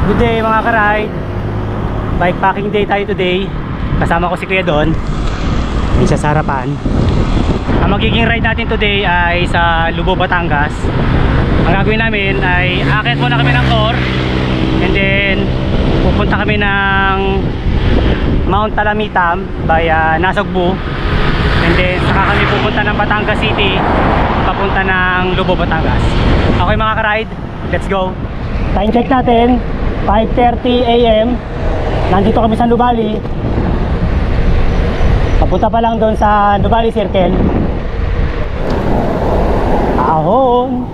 Good day mga ka-ride. Bikepacking day tayo today. Kasama ko si Kuya Don. Isa sa harapan. Ang magiging ride natin today ay sa Lubo, Batangas. Ang gagawin namin ay aakyat muna kami ng Cor, and then pupunta kami ng Mount Talamitam via Nasugbu, and then saka kami pupunta ng Batangas City papunta ng Lubo, Batangas. Okay mga ka-ride, let's go. Time check natin 5:30 AM. Nandito kami sa Nubali. Papunta pa lang doon sa Nubali Circle. Ahon.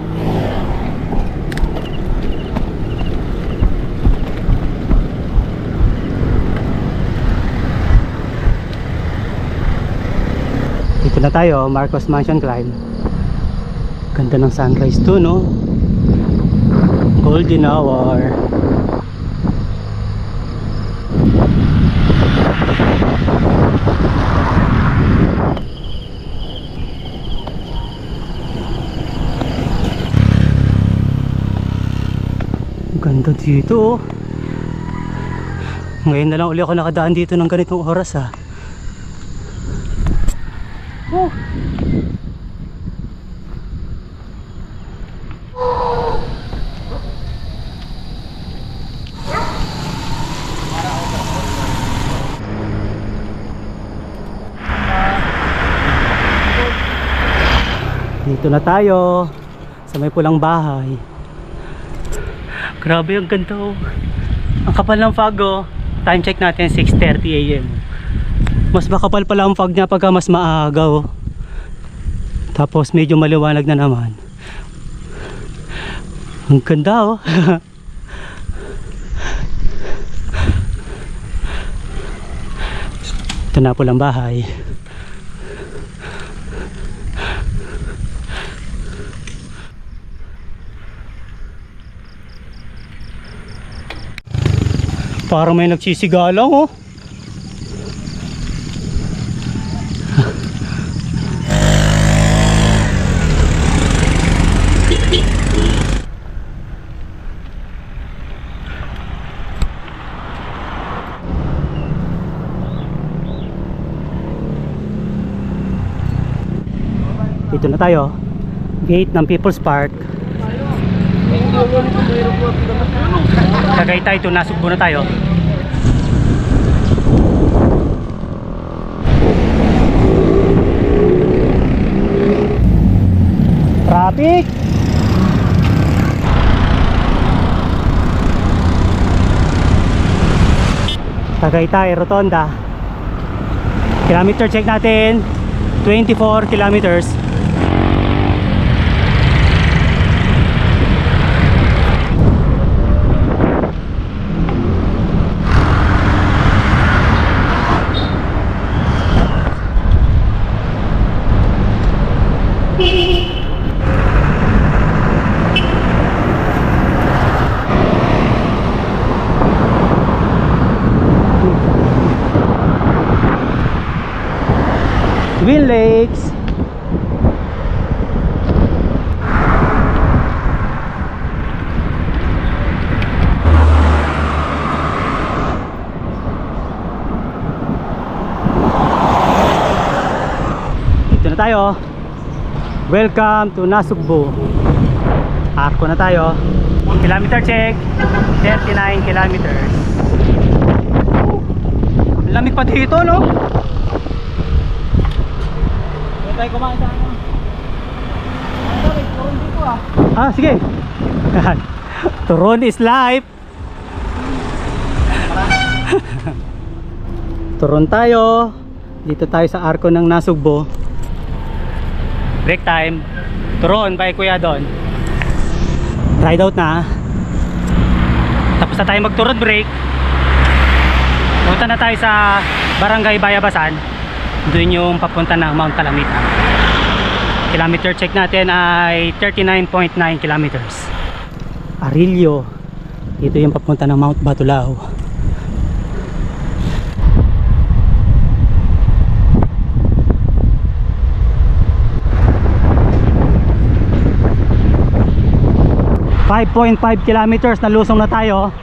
Dito na tayo, Marcos Mansion Climb. Ganda ng sunrise to, no? Golden hour. Ganda dito, oh. Ngayon na lang uli ako nakadaan dito ng ganitong oras, ah. Oh. Dito na tayo sa may pulang bahay. Grabe ang ganda, oh. Ang kapal ng fog, oh. Time check natin 6:30 AM. Mas makapal pala ang fog niya pagka mas maaga, oh. Tapos medyo maliwanag na naman. Ang ganda, oh. Ito na pulang bahay. Parang may nagsisigalang, oh. Dito na tayo. Gate ng People's Park. Tagaytay to, Nasugbu na tayo. Traffic. Tagaytay Rotonda. Kilometer check natin 24 kilometers. Twin Lakes. Dito na tayo. Welcome to Nasugbu. Arko na tayo. Kilometer check 39 kilometers. Lamig pa dito, no? Tayo kumain sa ano? Turon dito, ah. Ah, sige. Turon is life. Turon tayo. Dito tayo sa Arko ng Nasugbu. Break time. Turon by Kuya Don. Ride out na. Tapos na tayo magturon break. Punta na tayo sa Barangay Bayabasan. Doon yung papunta ng Mount Talamitam. Kilometer check natin ay 39.9 kilometers. Arillo. Dito yung papunta ng Mount Batulao. .5 kilometers na lusong na tayo.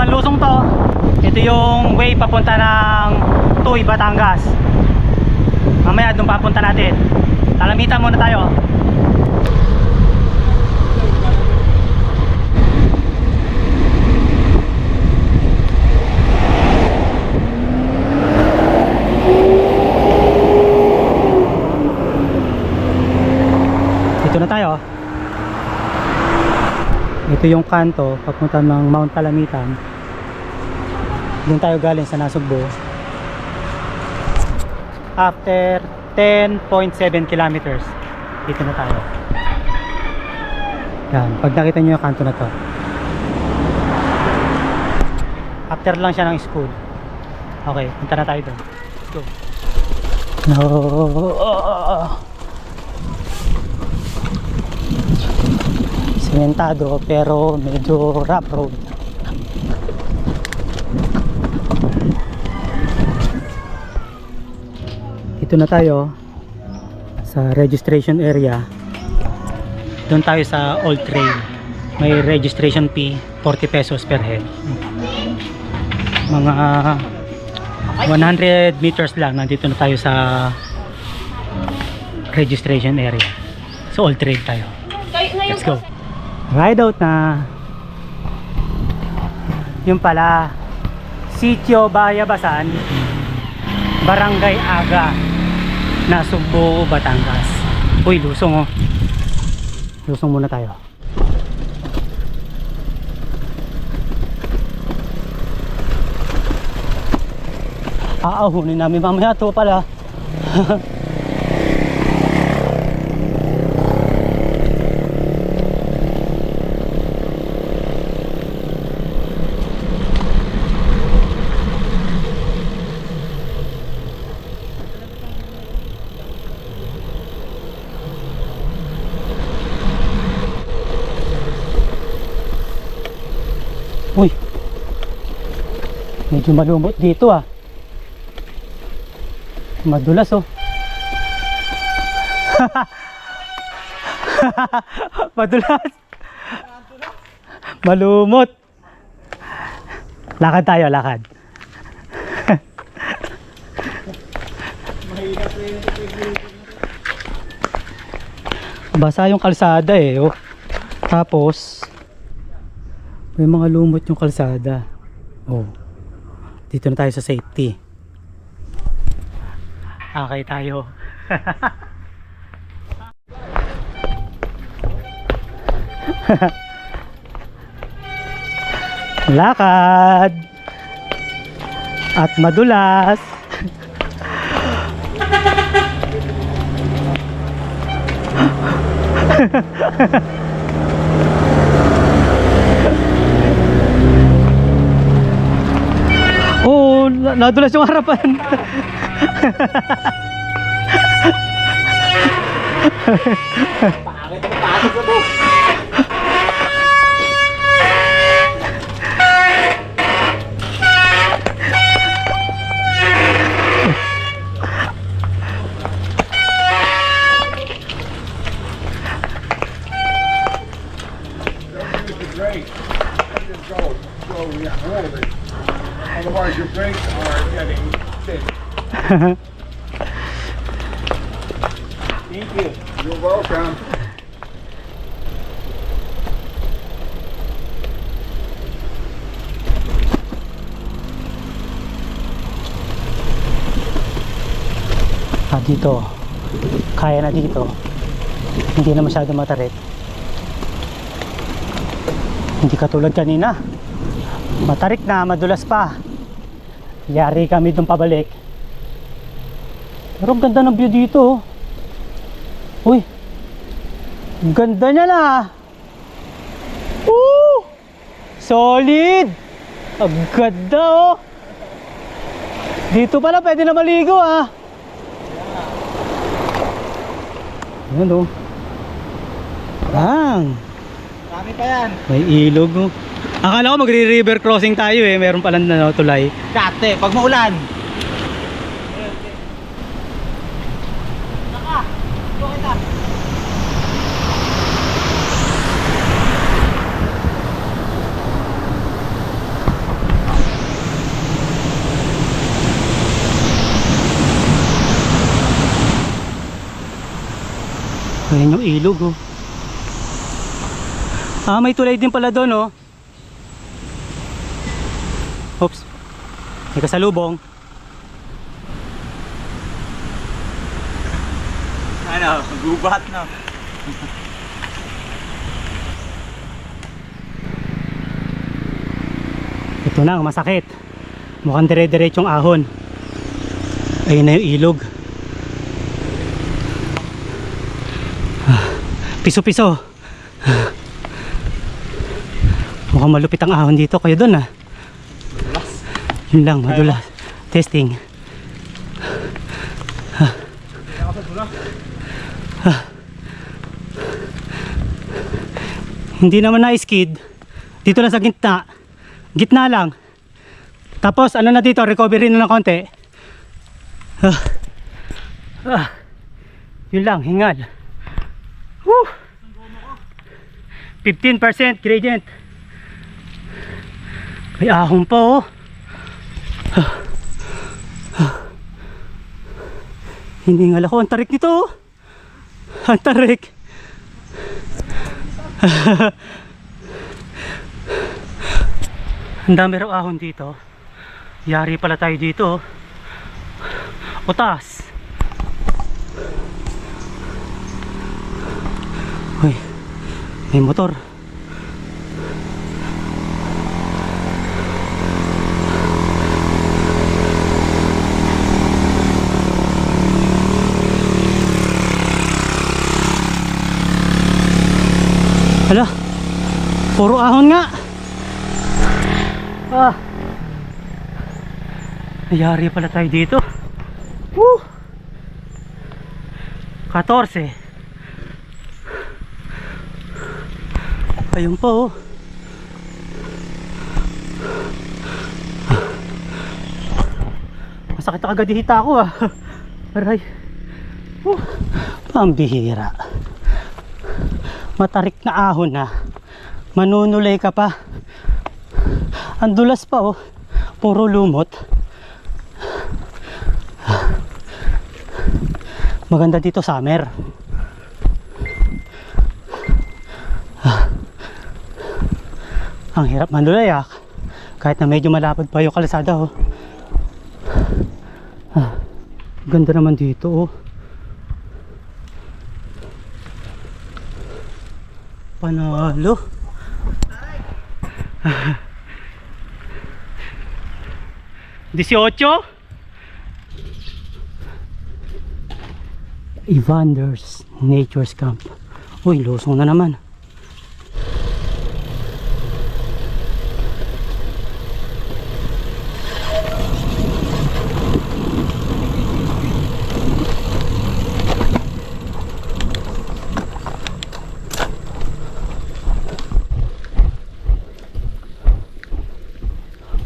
Dalawang lusong to. Ito yung way papunta ng Tuy, Batangas. Mamaya doon papunta natin. Talamitan muna tayo. Dito na tayo. Ito yung kanto papunta ng Mount Talamitan. Doon tayo galing sa Nasugbo. After 10.7 kilometers, dito na tayo. Yan, pag nakita nyo yung kanto na to, after lang siya ng school. Okay, punta na tayo doon. Let's go. No. Sementado pero medyo rough road. Dito na tayo sa registration area. Doon tayo sa Old Trail. May registration fee 40 pesos per head. Mga 100 meters lang nandito na tayo sa registration area. So Old Trail tayo. Let's go. Ride out na. Yung pala, Sitio Bayabasan, Barangay Aga, Nasugbo, Batangas. Uy, lusong oh. Lusong muna tayo. Aahunin namin mamaya to pala. Uy, medyo malumot dito ah. Madulas oh. Madulas. Malumot. Lakad tayo, lakad. Basa yung kalsada eh oh. Tapos may mga lumot yung kalsada. Oh. Dito na tayo sa safety. Okay tayo. Lakad. At madulas. Oh, nadulas yung harapan. Pangit ang pangit sa bus. Brake. Just go slowly and hold it. Otherwise your brakes are getting thick. Thank you. You're welcome. Dito. Kaya na dito. Hindi na masyado matarik. Hindi katulad kanina. Matarik na, madulas pa. Yari kami dun pabalik. Pero ang ganda ng view dito. Uy, ang ganda niya na. Solid. Ang ganda oh. Dito pala pwede na maligo ah. Ayan oh. Marami pa yan. May ilog oh. Akala ko magre-river crossing tayo eh. Meron pala na tulay. Kate, pag maulan. Ayan yung ilog oh. Ah, may tulay din pala doon oh. Oops. May kasalubong. Ano, gubat na. Ito na ang masakit. Mukhang dire-diretsong ahon. Ayun na yung ilog. Piso-piso. Mukhang malupit ang ahon dito. Kayo doon ah. Yun lang, madulas. Testing. Hindi naman na-skid. Dito lang sa gitna. Gitna lang. Tapos ano na dito, recovery na ng konti. Yun lang, hingal. Woo! 15% gradient. May ahon pa oh. Hiningal ako, ang tarik nito oh. Ang tarik. Ang dami raw ahon dito. Yari pala tayo dito. Utas. Uy, may motor. Hala, puro ahon nga. Nayari pala tayo dito. Woo! 14. Ayun po oh. Masakit na kagad hita ako ah. Aray. Pambihira. Matarik na ahon na. Manunulay ka pa. Ang dulas pa oh. Puro lumot. Maganda dito summer. Ang hirap manulayak. Kahit na medyo malapad pa yung kalsada oh. Ganda naman dito oh. Panalo. $18. Evander's Nature's Camp. Uy, lusong na naman.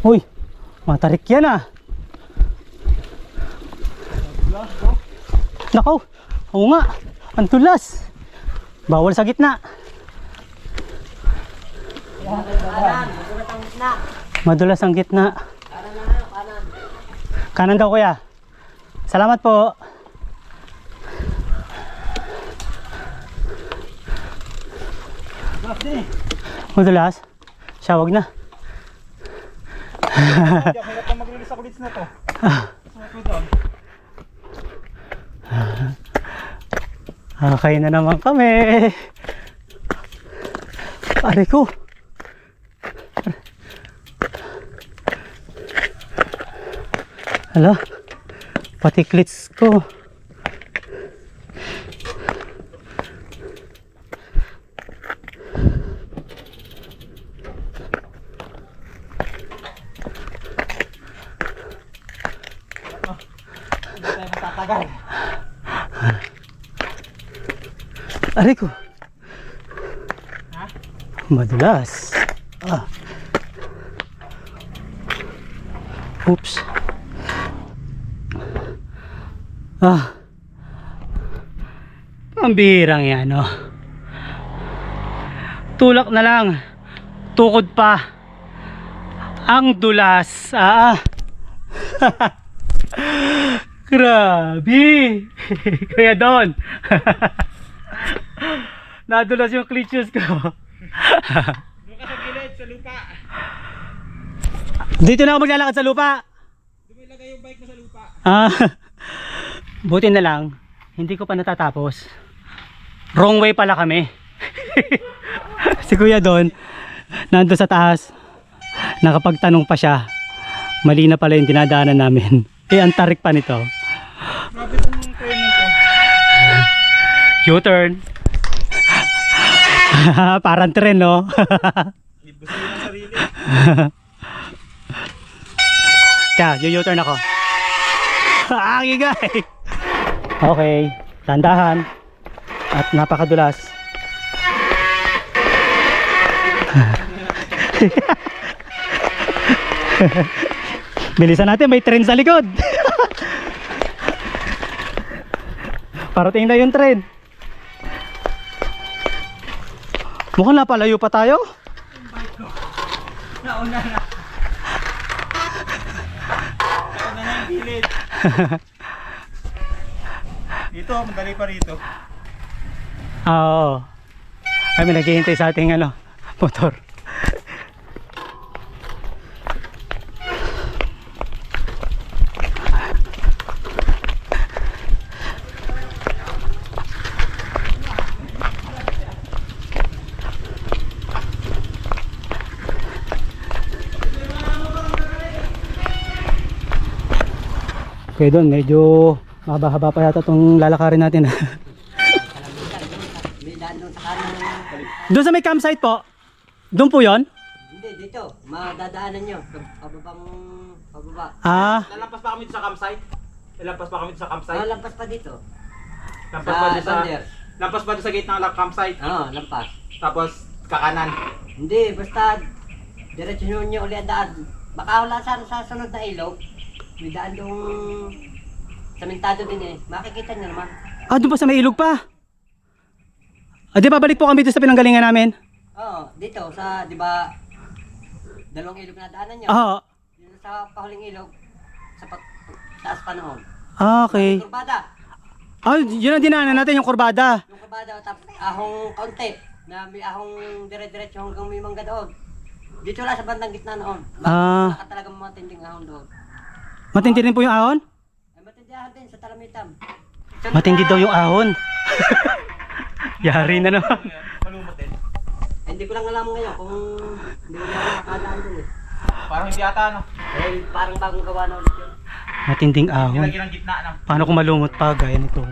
Uy, matarik yan ah. Nakaw, oo nga, ang tulas. Bawal sa gitna. Madulas ang gitna. Kanan daw kuya. Salamat po. Madulas? Siya, wag na. Hirap na mag-release ako dito na to. Okay na naman kami. Aray ko. Hala, pati klits ko. Hindi tayo matatagal. Aray ko. Ha? Madulas. Oops. Ang bihirang yan, no? Tulak na lang. Tukod pa. Ang dulas. Grabe. Kaya doon. Nadulas yung klitsus ko. Doon ka sa gilid, sa lupa. Dito na ako maglalakad sa lupa. Doon mo ilagay yung bike mo sa lupa. Ah, buti na lang, hindi ko pa natatapos. Wrong way pala kami. Si kuya doon, nando sa taas, nakapagtanong pa siya. Mali na pala yung dinadaanan namin. Eh, ang tarik pa nito. Grabe itong training to. U-turn. Parang tren, no? Gusto yun ang sarili. Kaya, U-turn ako. Akigay! Okay, tandahan. At napakadulas. Bilisan natin, may tren sa likod. Parating na yung tren. Mukhang napalayo pa tayo. Nauna na. Nauna na yung gilid. Dito, madali pa rito. Oo. Ay, may naghihintay sa ating motor. Okay, doon medyo mahaba-haba pa yata itong lalakarin natin. May daan doon sa kanan. Doon sa may campsite po. Doon po 'yon? Hindi, dito. Madadaanan nyo. Pababa. Ah, Lalampas pa kami sa campsite. Lalampas pa kami sa campsite. Lampas pa dito. Lampas sa pa doon sa... Thunder. Lampas pa doon sa gate ng campsite. Oo, lampas. Tapos, kakanan. Hindi, basta diretso nyo uli ang daan. Baka wala sa sunod na ilog. May daan doon samentado din eh. Makikita nyo naman. doon pa sa may ilog pa. Di ba balik po kami dito sa pinanggalingan namin? Oo, dito sa, di ba, dalawang ilog na daanan nyo. Oo. Dito sa pahuling ilog, sa taas pa noon. Okay. Kurbada. Yun ang dinaanan natin, yung kurbada. Yung kurbada, tapos ahong kaunti, na may ahong dire-diretso hanggang may mangga doon. Dito lang sa bandang gitna noon. Baka talagang matinding ahong doon. Matindi rin po yung ahon? Ay, matindihan din sa Talamitam. Matindi daw yung ahon. Yari na naman. Malumot din. Hindi ko lang alam ngayon kung hindi ko lang nakakadaan dun eh. Parang hindi ata, no? Eh, parang bagong gawa na ulit yun. Matinding ahon. Nilagyan ng gitna, no? Paano kung malumot pa gaya nito?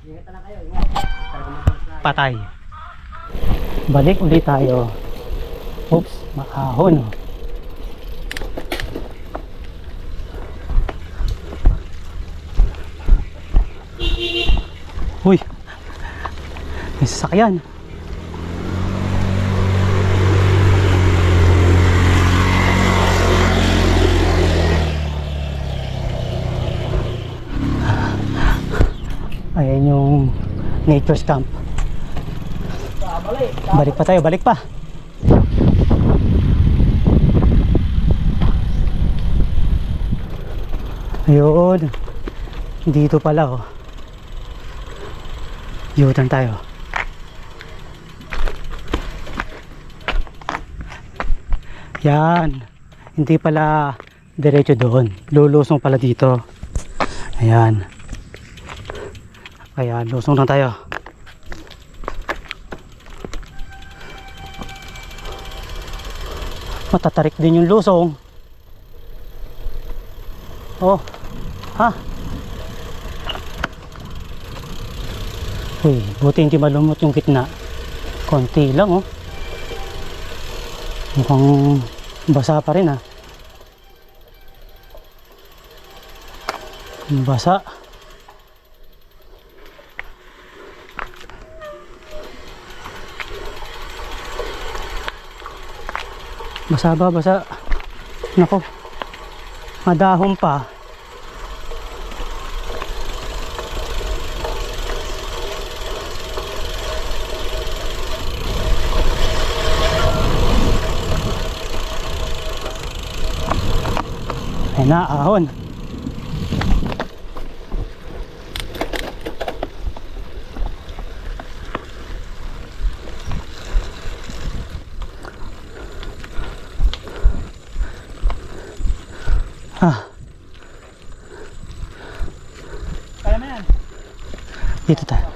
Ingat na lang kayo, ingat. Talagang mabilis na. Patay. Balik ulit tayo. Oops, maahon. Uy, may sasakyan. Ayan yung nature's camp. Balik pa tayo, balik pa. Ayun. Dito pala oh. U-turn tayo. Yan. Hindi pala diretso doon. Lulusong pala dito. Ayan. Kaya lusong lang tayo. Matatarik din yung lusong. Oh. Ha? Uy, buti hindi malumot yung gitna. Konti lang oh. Mukhang basa pa rin ah. Basa. Basa ba? Basa. Nako. Madahon pa. Ayan na, ahon. Dito tayo.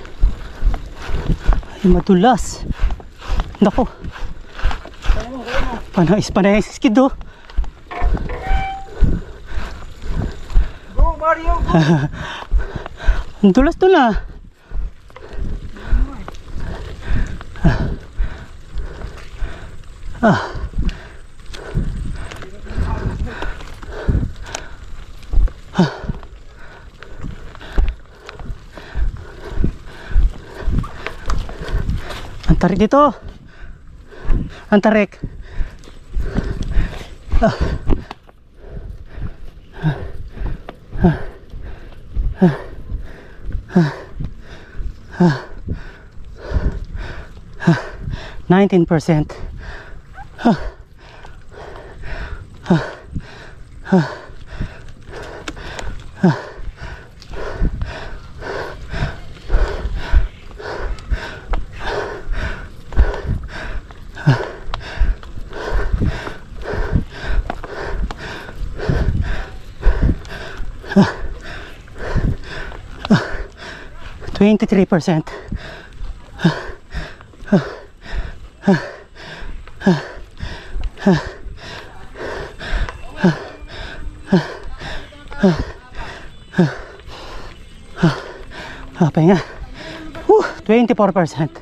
Ay, madulas. Nako. Panay skid oh. Go, Mario! Go! Ang dulas to na. Ang tarik dito. Ang tarik. Ah. 19%. 23%. Pahinga. 24%.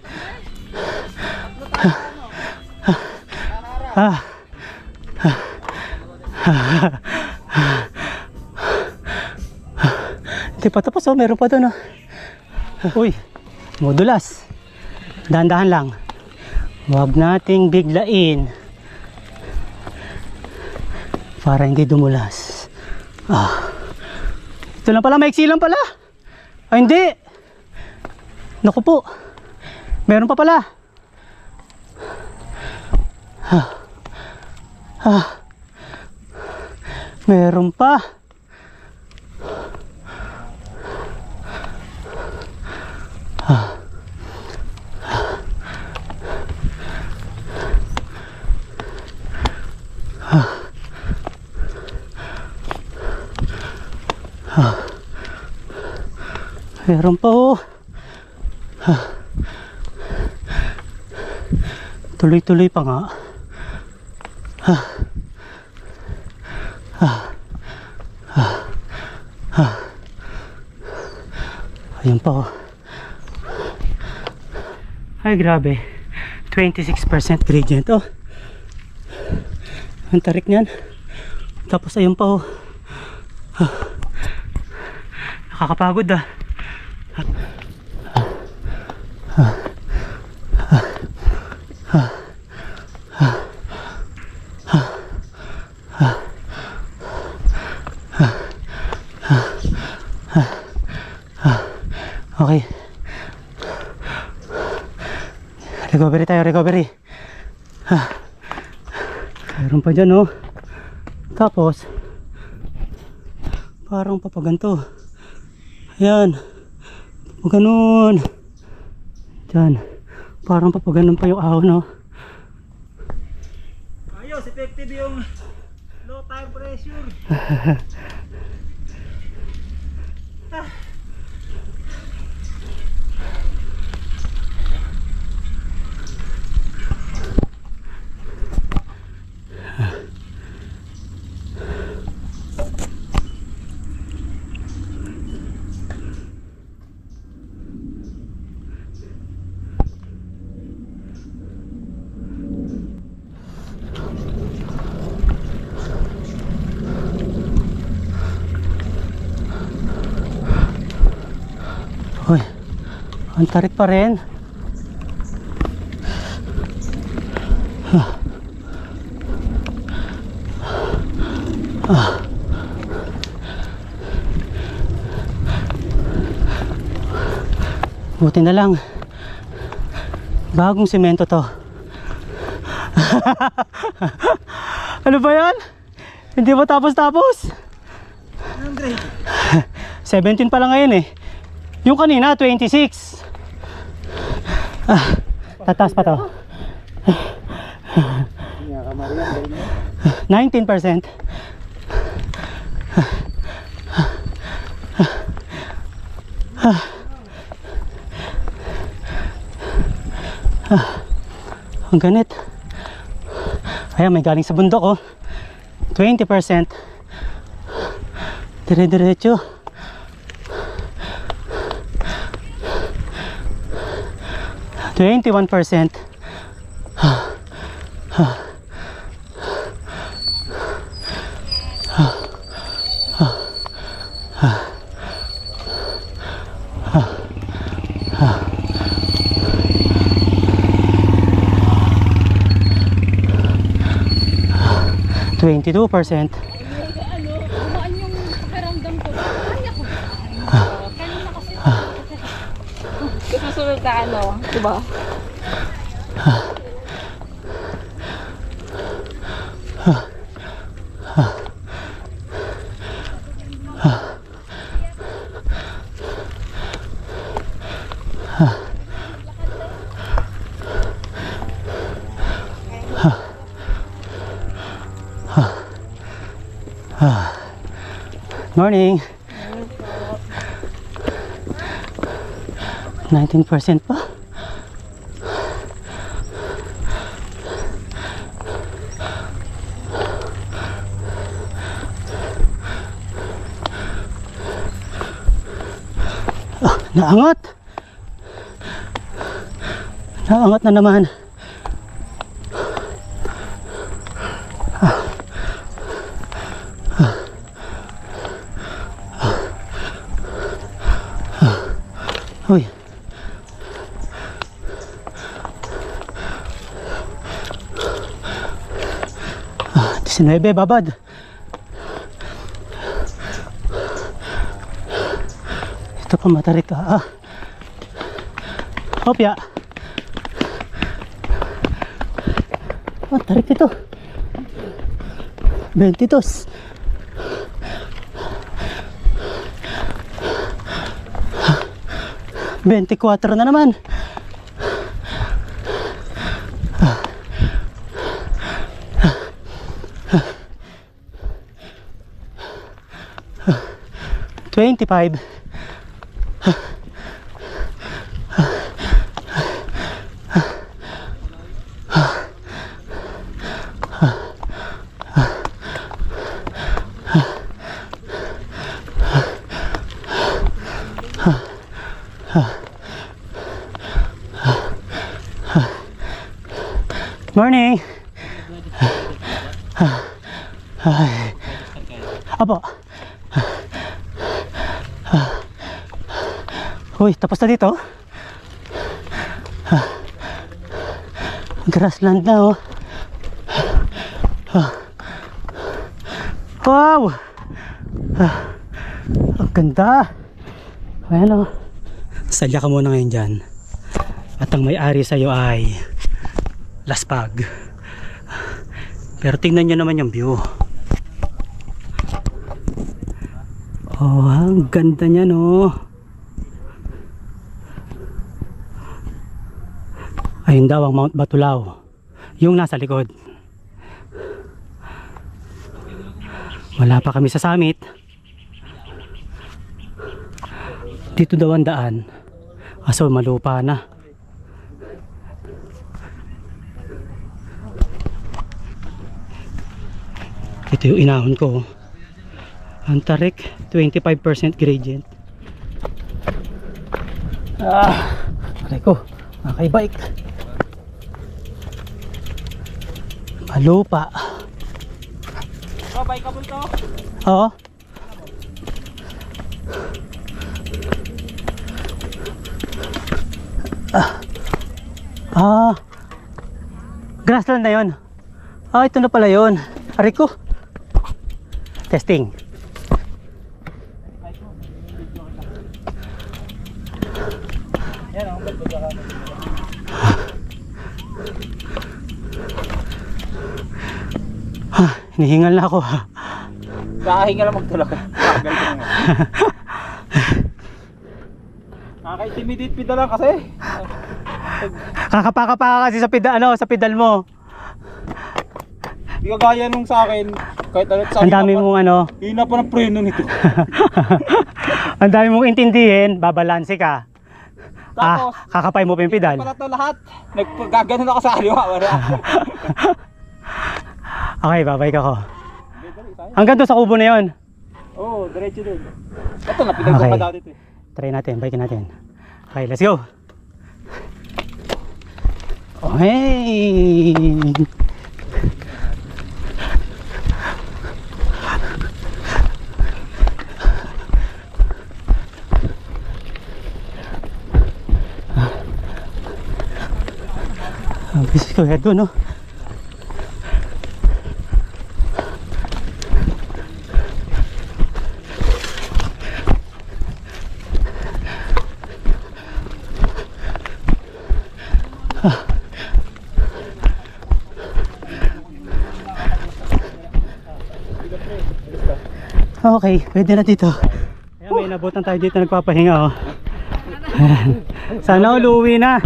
Hindi pa tapos oh, meron pa doon oh. Uy, madulas. Dahan-dahan lang. Huwag nating biglain para hindi dumulas. Ito lang pala, maiksi lang pala. Ay hindi. Naku po. Meron pa pala. Meron pa. Meron pa oh. Tuloy-tuloy pa nga. Ayun pa oh. Ay grabe. 26% gradient oh. Ang tarik niyan. Tapos ayun pa oh. Nakakapagod ah. Okay. Recovery tayo, recovery. Meron pa dyan oh. Tapos parang papaganto. Ayan. Ganun. Diyan. Parang papaganon pa yung ahon no. Ayos, effective yung low tire pressure. Uy, ang tarik pa rin. Buti na lang bagong semento to. Ano ba yan? Hindi ba tapos-tapos? Anong grade? 17 pa lang ngayon eh. Yung kanina 26. Tataas pa to. 19%. Ang ganit. Ayan, may galing sa bundok, oh. 20%. Dire-diretso. 21%. Twenty-two percent. Gumaan yung pakiramdam ko. Kaya ko. Kanina kasi. Susunod na ano, diba? Morning. 19% pa. Naangat. Naangat na naman. Uy. Ah, 19, babad. Ito pa matarik ka. Ah. Hopya. Matarik ito. 22. Bente-4 na naman. $25. Morning. Ay. Apo. Uy, tapos na dito. Grassland na, oh. Wow. Ang ganda. Ayan, oh. Salya ka muna ngayon dyan. At ang may-ari sa'yo ay Laspag. Pero tingnan nyo naman yung view. Oh, ang ganda niya, no. Ayun daw ang Mount Batulao, yung nasa likod. Wala pa kami sa summit. Dito daw ang daan. Kaso malupa na. Ito yung inahon ko. Ang tarik, 25% gradient. Aray ko, nakay-bike. Malupa. Oh, bike ka to? Oo. Grassland na yun. Ito na pala yun. Aray ko. Testing. Hinihingal na ako. Kakahinga lang magtulak. Kakagal ko nga. Nakaka-intimidate pida lang kasi. Kakapaka kasi sa pedal, sa pedal mo. Di ka gaya nung sa akin. Kahit ano sa Ang dami mong hina pa ng preno nito. ang dami mong intindihin, babalanse ka. Tapos, kakapay mo pa yung pedal. pala to lahat. Nagpagaganon ako sa kaliwa. Wala. Okay, babay ka ko. Hanggang doon sa kubo na yon. Oo, diretso dun. Ito, napidal ko Okay. pa dati ito. Try natin, bike natin. Okay, let's go. Okay. Ang bisis ko head doon, no? Okay, pwede na dito. Ayan, may nabutan tayo dito nagpapahinga, oh. Sana uluwi na.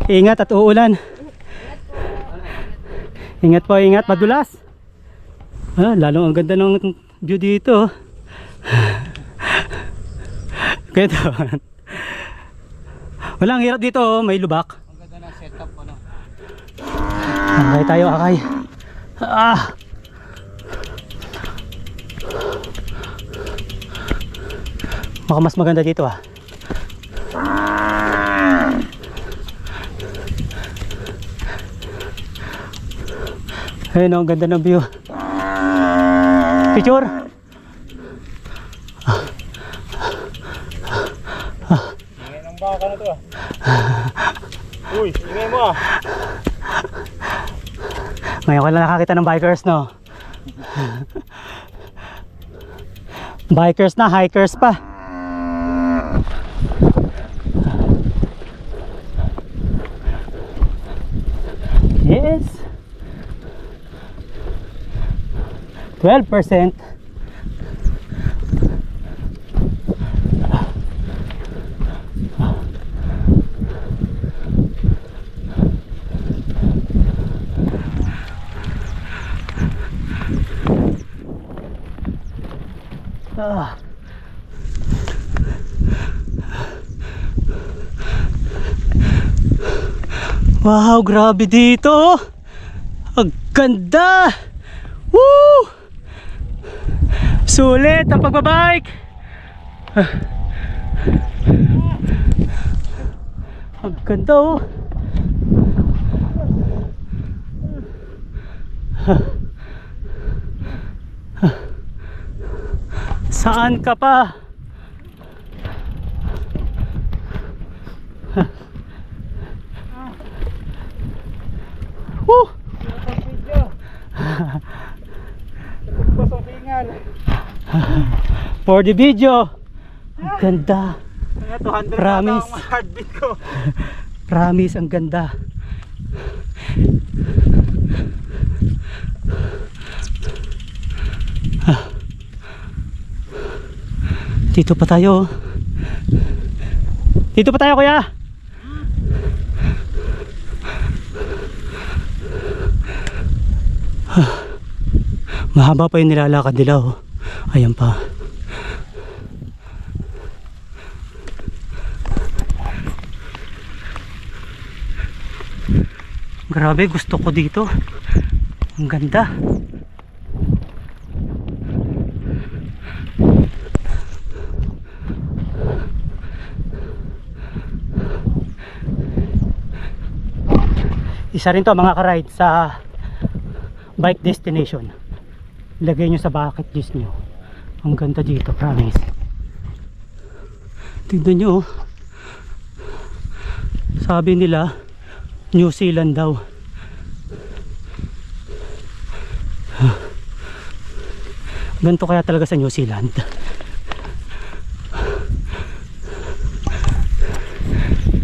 Ingat at uulan. Ingat po, ingat, madulas. Lalong ang ganda ng view dito. Ganito. Walang hirap dito, oh. May lubak. Ang ganda ng setup, ano? Okay tayo, akay. Baka mas maganda dito, ah. Ayun, oh, ang ganda ng view. Picture. Ingay ng baka na to, ah. Uy, ingay mo, ah. Ngayon ko lang nakakita ng bikers, no? Bikers na, hikers pa. Yes. 12%. Wow, grabe dito. Ang ganda. Woo! Sulit ang pagbabike. Ang ganda, oh. Saan ka pa? Woo! For the video. Ang ganda. Promise. Heartbeat ko. Promise, ang ganda. Dito pa tayo. Dito pa tayo, kuya. Mahaba pa yung nilalakad nila, oh. Ayan pa. Grabe, gusto ko dito. Ang ganda. Isa rin to mga ka-ride sa bike destination. Lagay nyo sa bucket list nyo. Ang ganda dito, promise. Tignan nyo, oh. Sabi nila New Zealand daw. Ganito kaya talaga sa New Zealand.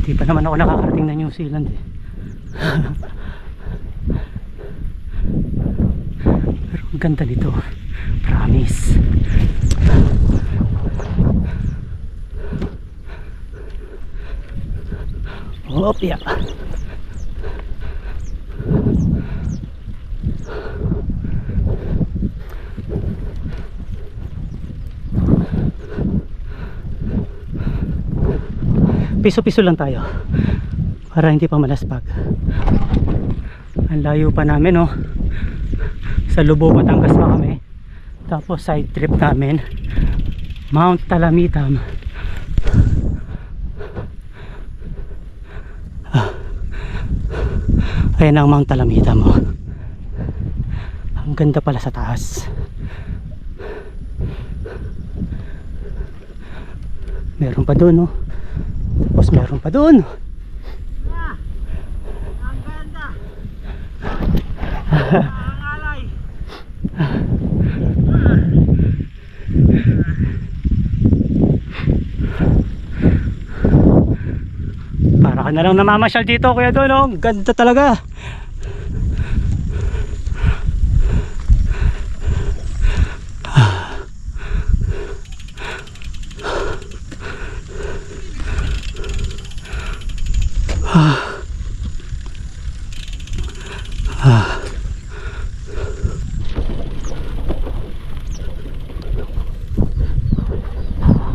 Di pa naman ako nakakarating na New Zealand, eh. Pero ang ganda nito, promise. Opya. Piso-piso lang tayo para hindi pa malaspag. Ang layo pa namin, oh. Sa Lubao, Batangas pa kami. Tapos side trip namin Mount Talamitam. Ayan ang Mount Talamitam, oh. Ang ganda pala sa taas. Meron pa doon, oh. Tapos meron pa doon. Ang ganda. Ang alay. Para ka na lang namamasyal dito, kuya doon, oh. Ganda talaga.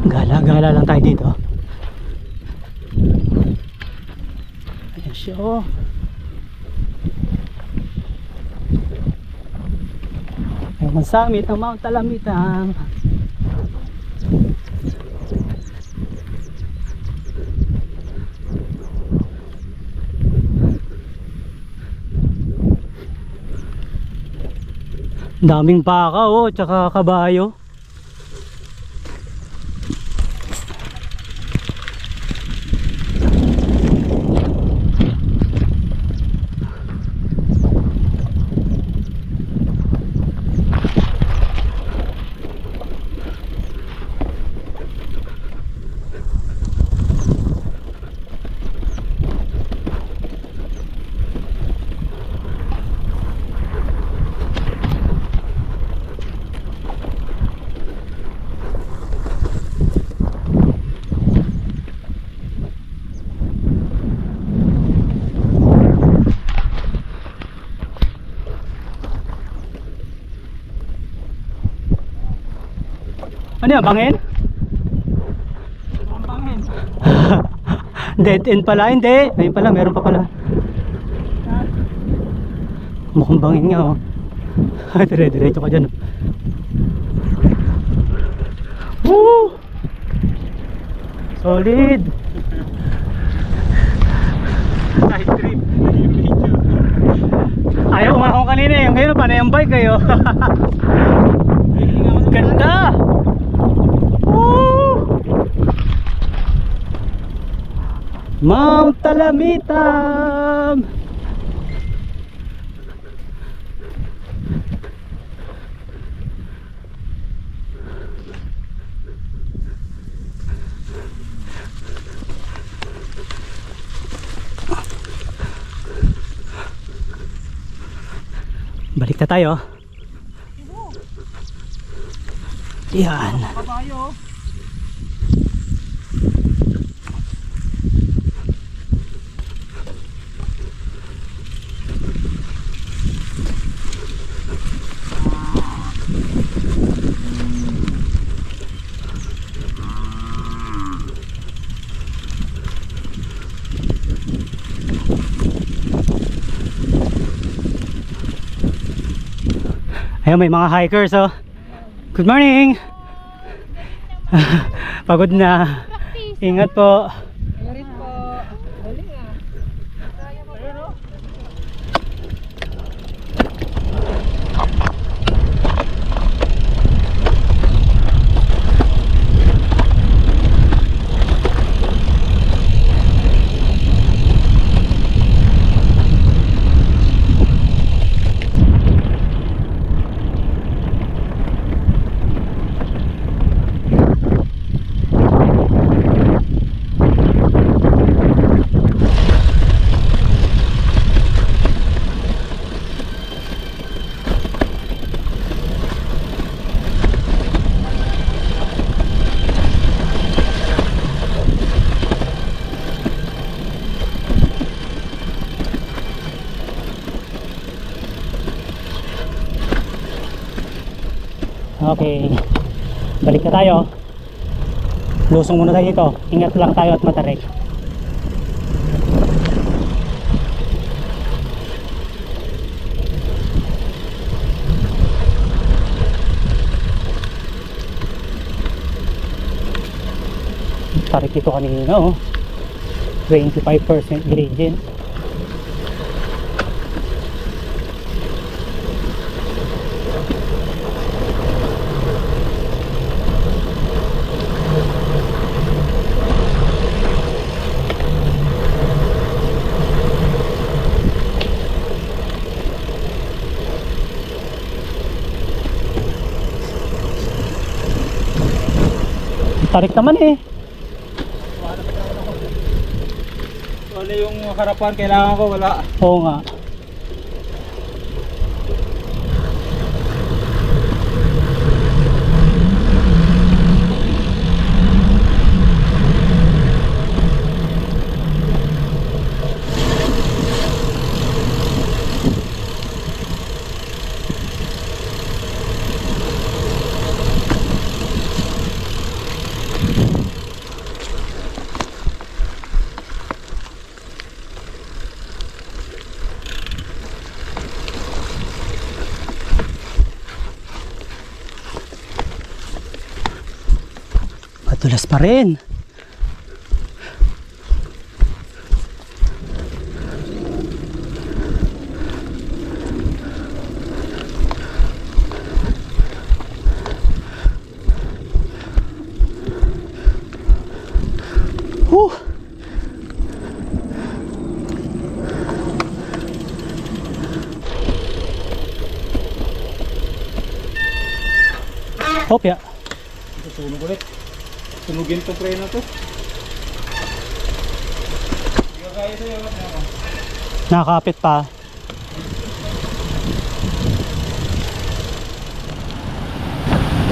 Gala-gala lang tayo dito. Ayan siya, oh. Ayan ang summit ng Mount Talamitam. Daming baka, oh, tsaka kabayo. Ano yan, bangin? Bangin. Dead end pala, hindi. Ayun pala, meron pa pala. Mukhang bangin nga, oh. Dire-diretso ka dyan, oh. Woo! Solid! Side trip. Ayaw umahon kanina eh. Ngayon, paano yung bike kayo? Ganda! Woo! Mount Talamitam! Balik na tayo. Yan. Kabayo. Ayun, may mga hikers, oh. Good morning. Pagod na. Ingat po. Merit po. Galing ah. Okay. Balik na tayo. Lusong muna tayo dito. Ingat lang tayo at matarik. Tarik ito kanina, oh. 25% gradient. Tarik naman eh. Wala yung harapan, kailangan ko, wala. Oo nga. Madulas pa rin. Hopya. Sunog ulit. Sunugin tong preno to. Hindi ko kaya sa'yo. Nakakapit pa.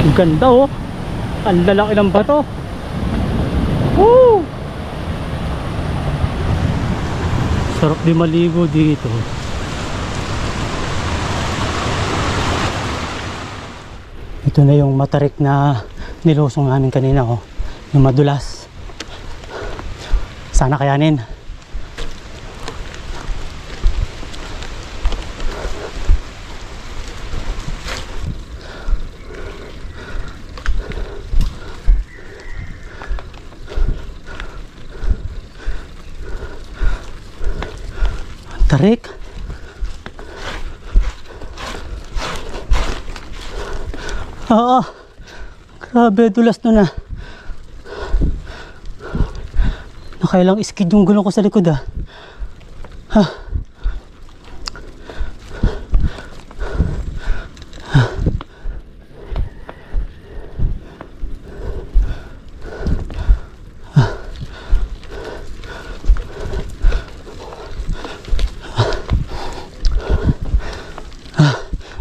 Ang ganda oh. Ang lalaki ng bato. Woo! Sarap din maligo dito. Ito na yung matarik na nilusong namin kanina oh. Yung madulas. Sana kayanin. Ang tarik. Oo. Grabe, dulas nun ah. Nakailang skid yung gulong ko sa likod ah. Ha.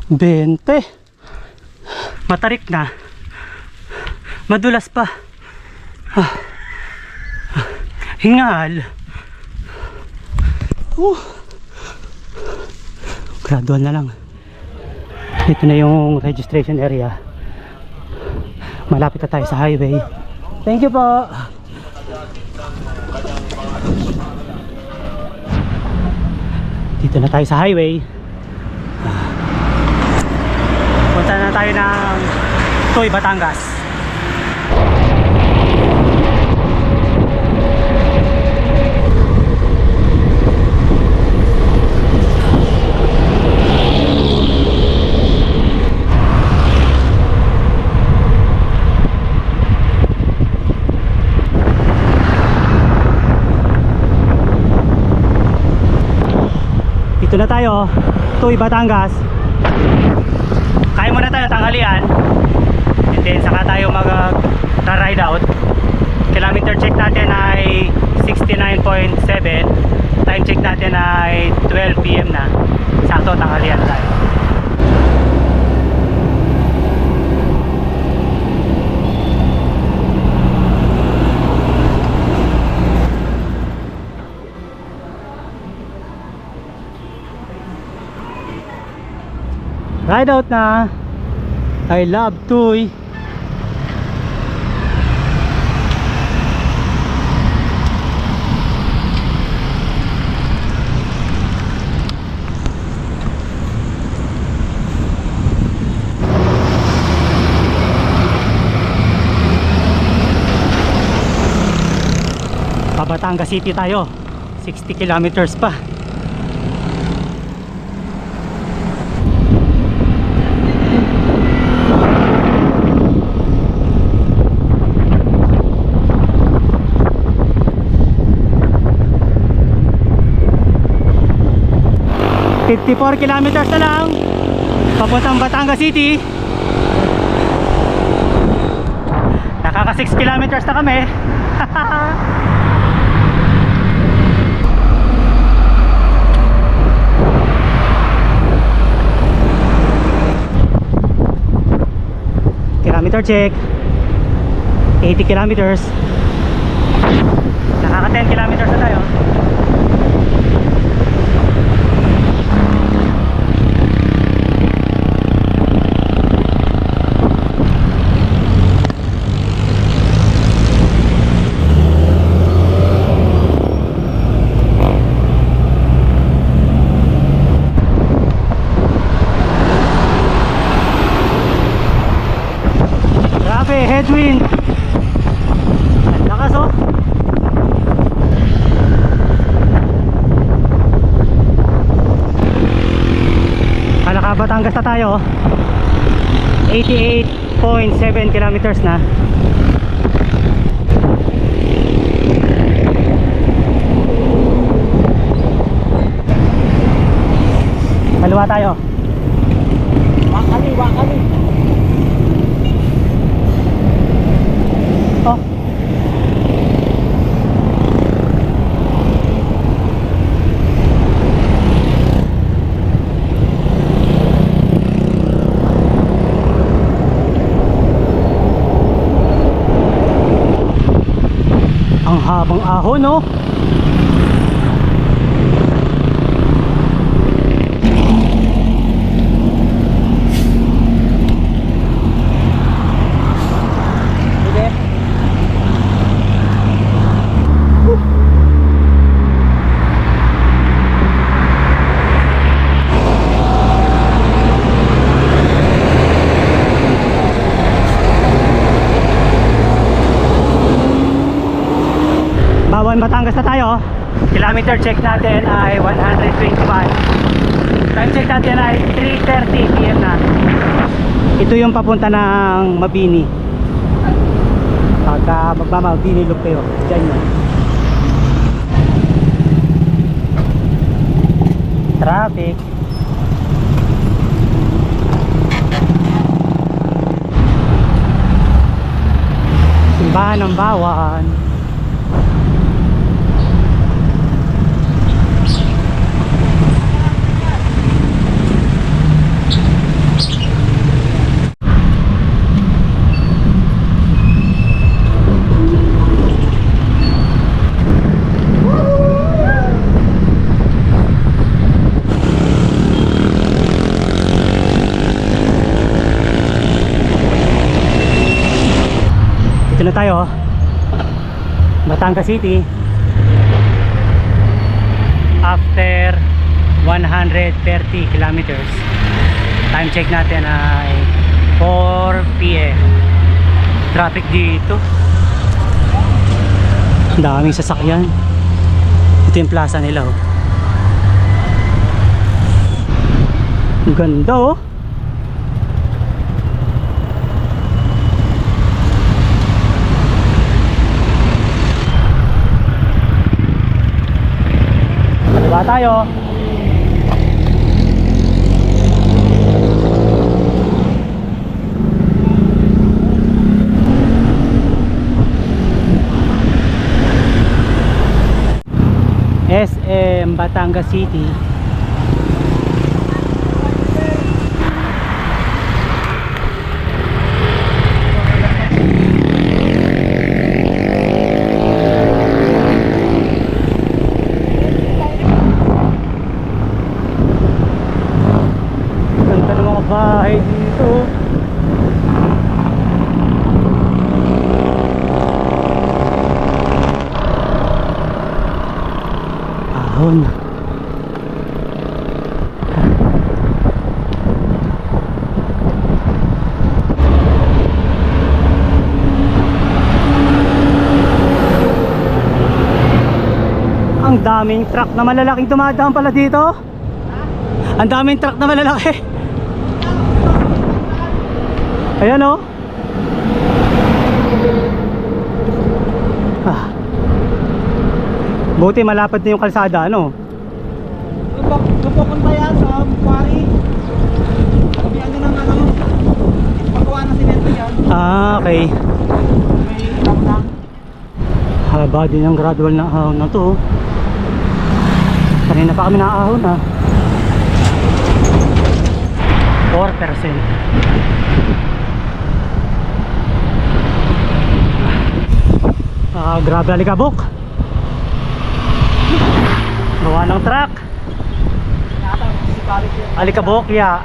Bente. Matarik na. Madulas pa. Hingal. Gradual na lang. Ito na yung registration area. Malapit na tayo sa highway. Thank you po. Dito na tayo sa highway. Punta na tayo ng Tuy, Batangas. Dito na tayo, Tuy, Batangas. Kaya muna tayo tanghalian. And then saka tayo mag-ride out. Kilometer check natin ay 69.7. Time check natin ay 12 PM na. Sakto tanghalian tayo. Ride out na. I love Tuy. Batangas City tayo. 60 kilometers pa. ...54 kilometers na lang papuntang Batangas City. Nakaka 6 kilometers na kami. Kilometer check. 80 kilometers. Nakaka 10 kilometers na tayo. Headwind. Ang lakas oh. Batangas na tayo. 88.7 kilometers na. Kaliwa tayo. Wakali. Oh. Ang habang ahon, no? Batangas na tayo. Kilometer check natin ay 125. Time check natin ay 3:30 PM na. Ito yung papunta ng Mabini. Pagka magmamabini loop kayo, dyan yun. Traffic. Simbahan ng Bawan. Ito na tayo, Batangas City. After 130 kilometers, time check natin ay 4 PM. Traffic dito, daming sasakyan. Ito yung plaza nila, oh. Ang ganda, oh. Diba tayo? SM Batangas City. Bahay dito. Ahon. Ang daming truck na malalaking dumadaan pala dito. Ang daming truck na malalaki. Ayan oh. Buti malapad na yung kalsada, ano? Pupunta yan sa quarry. Sabihan nyo ng ano, paggawa ng simento yan. Okay. May lang. Haba din ang gradual na ahon na to. Kanina pa kami naahon ha. 4%. Grabe alikabok. Gawa ng truck. Alikabok ya.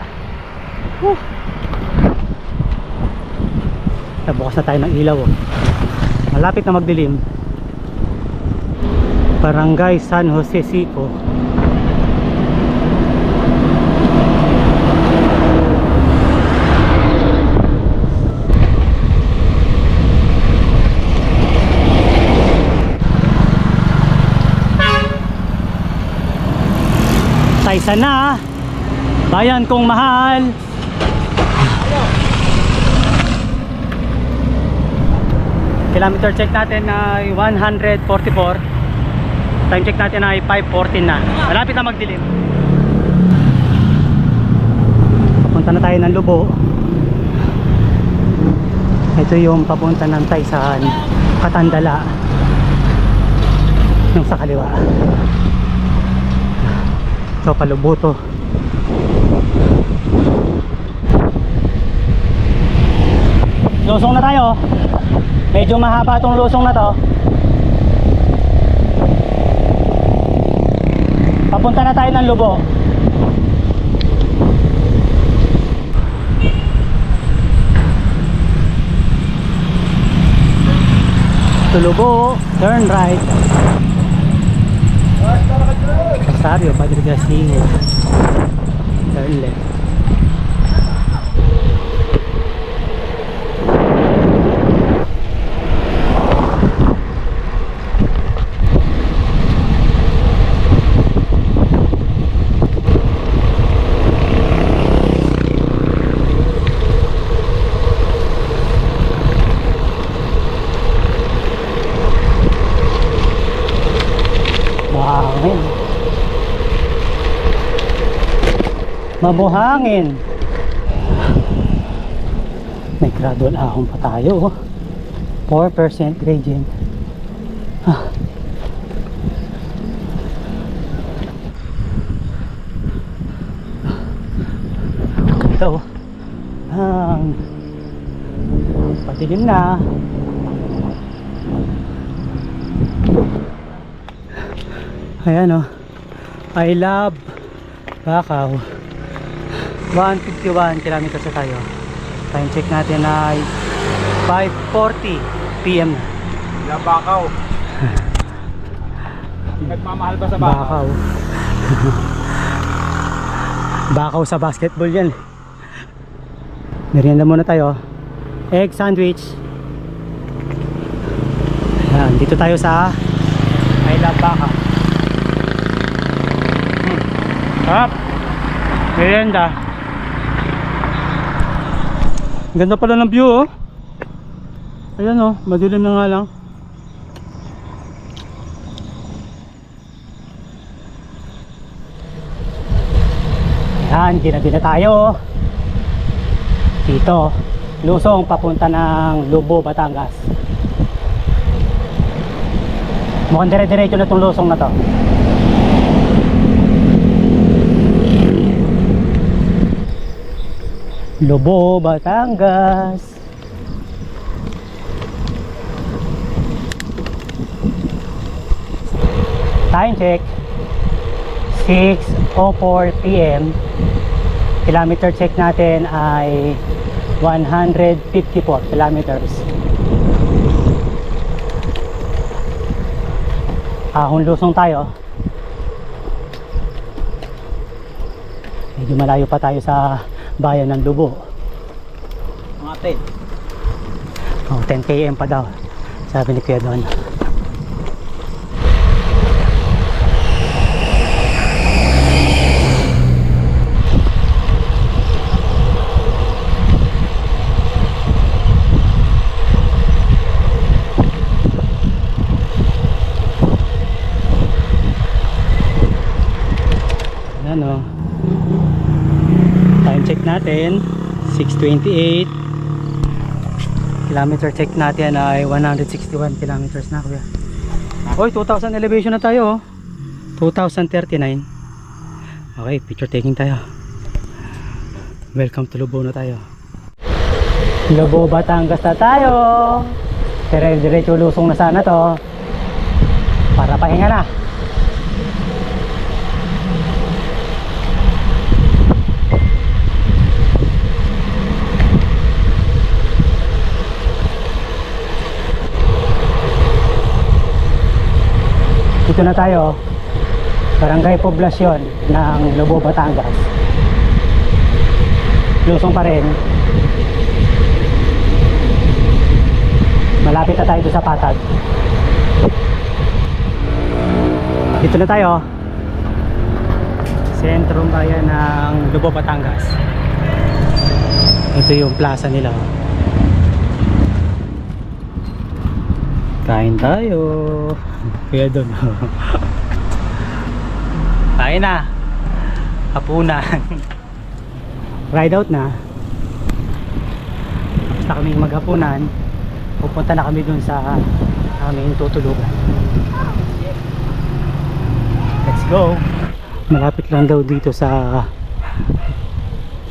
Nabukas na tayo ng ilaw oh. Malapit na magdilim. Barangay San Jose Sico. Taysan na, bayan kong mahal. Kilometer check natin ay 144. Time check natin ay 5:14 na. Malapit na magdilim. Papunta na tayo ng Lubo. Ito yung papunta ng Taysan, Katandala. Yung sa kaliwa. So Palubo to. Lusong na tayo. Medyo mahaba tong lusong na to. Papunta na tayo ng Lubo. To Lubo, turn right. Rosario, Padre Garcia. Turn left. Mabuhangin. May gradual ahon pa tayo. 4% gradient. Ito. Patilim na. Ayan o. I love Bakaw. 151 kilometers na tayo. Time check natin ay 5:40 PM. Yan Bakaw. Nagmamahal ba sa Bakaw? Bakaw. Bakaw sa basketball yan. Merienda muna tayo. Egg sandwich. Ayan, dito tayo sa I love Bakaw. Up. Merienda. Ganda pala ng view oh. Ayan oh, madilim na nga lang. Ayan, ginabi na tayo. Dito, lusong papunta ng Lubo, Batangas. Mukhang dire-diretso na itong lusong na to. Lubo, Batangas. Time check 6:04 PM. Kilometer check natin ay 154 kilometers. Ahon lusong tayo. Medyo malayo pa tayo sa bayan ng Lubo. Mga 10 km pa daw, sabi ni Kuya Don. Time check natin 6:28. Kilometer check natin ay 161 kilometers na, kuya. Oy, 2,000 elevation na tayo, oh. 2,039. Okay, picture taking tayo. Welcome to Lobo na tayo. Lobo, Batangas na tayo. Dire-diretso lusong na sana to. Para pahinga na. Dito na tayo, Barangay Poblacion ng Lobo, Batangas. Lusong pa rin. Malapit na tayo doon sa Patag. Dito na tayo, sentrong bayan ng Lobo, Batangas. Ito yung plaza nila. Kain tayo. Kaya doon. Kain na. Hapunan. Ride out na. Basta kaming maghapunan. Pupunta na kami dun sa aming tutulugan. Let's go. Malapit lang daw dito sa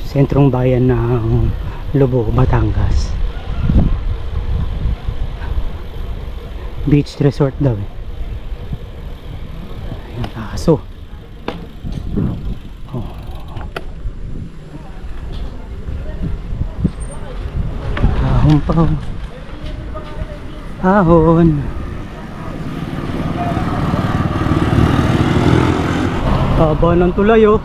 sentrong bayan ng Lobo, Batangas. Beach resort daw eh. Ayan, aso. Oh. Ahon pa, oh. Ahon. Haba ng tulay, oh.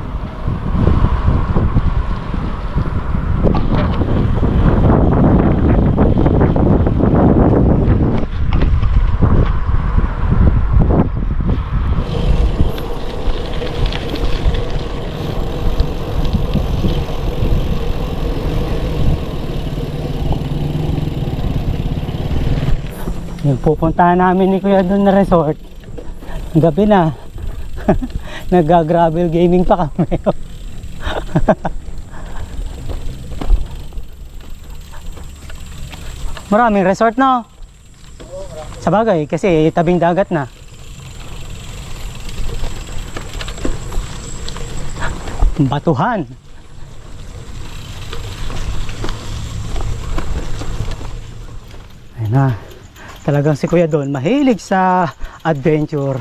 Yung pupuntahan namin ni Kuya doon na resort, gabi na. Nag-gravel gaming pa kami. Maraming resort na. Sa bagay, kasi tabing dagat na. Batuhan. Ayun na. Talagang si Kuya doon mahilig sa adventure.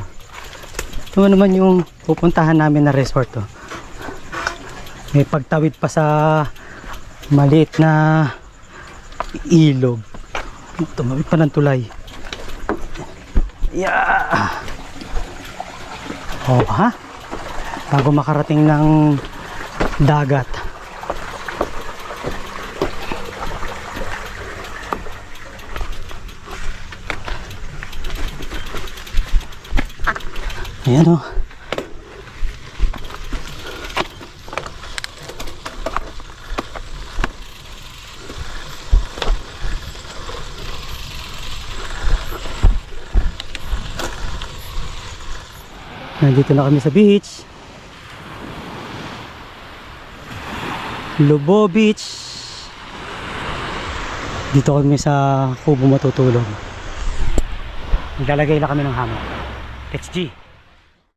Ito naman yung pupuntahan namin na resort, oh. May pagtawid pa sa maliit na ilog. Tumawid pa ng tulay. Yeah. Oh, ha? Bago makarating ng dagat. Ayan, oh. Nandito na kami sa beach. Lobo Beach. Dito kami sa kubo matutulog. Naglalagay na kami ng hammock. Let's G.